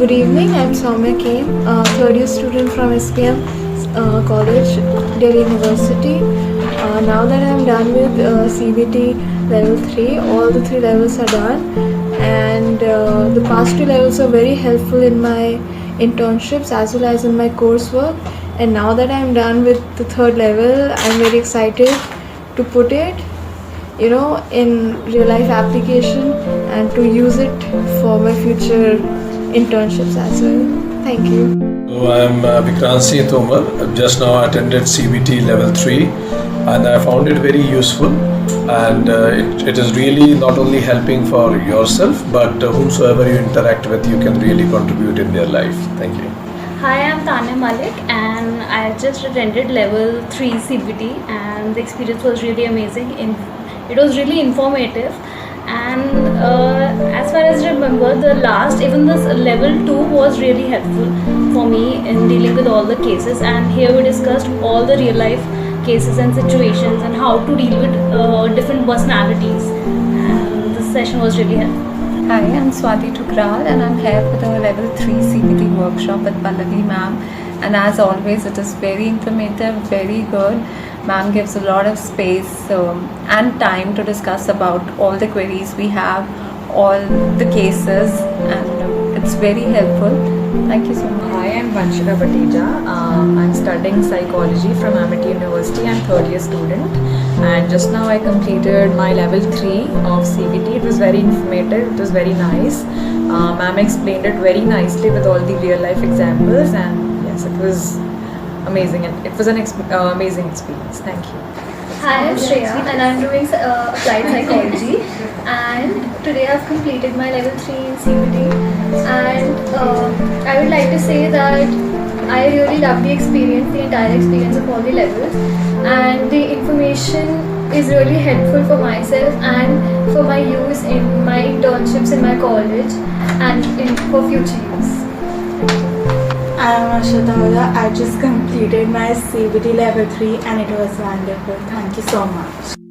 Good evening, I'm Soumya Kane, third year student from SPM College, Delhi University. Now that I'm done with CBT level 3, all the 3 levels are done, and the past 2 levels are very helpful in my internships as well as in my coursework. And now that I'm done with the 3rd level, I'm very excited to put it in real life application and to use it for my future internships as well. Thank you. So I'm Vikransi Tomar. I've just now attended CBT level 3 and I found it very useful, and it is really not only helping for yourself but whomsoever you interact with, you can really contribute in their life. Thank you. Hi, I'm Tanya Malik and I just attended level 3 CBT and the experience was really amazing. It was really informative, and as far as I remember, even this level 2 was really helpful for me in dealing with all the cases, and here we discussed all the real life cases and situations and how to deal with different personalities, and this session was really helpful. Hi, I'm Swati Tukral and I'm here for the level 3 CBT workshop with Pallavi ma'am, and as always it is very informative, very good. Ma'am gives a lot of space and time to discuss about all the queries we have, all the cases, and it's very helpful. Thank you so much. Hi, I'm Vanshika Bateja. I'm studying psychology from Amity University. I'm third year student, and just now I completed my level 3 of CBT. It was very informative, it was very nice. Ma'am explained it very nicely with all the real life examples, and yes, it was amazing, and it was an amazing experience. Thank you. Hi, I'm Shreya and I'm doing applied psychology, and today I've completed my level 3 in CBT, and I would like to say that I really love the experience, the entire experience of all the levels, and the information is really helpful for myself and for my use in my internships in my college and for future use. I am Ashita. I just completed my CBT level 3 and it was wonderful. Thank you so much.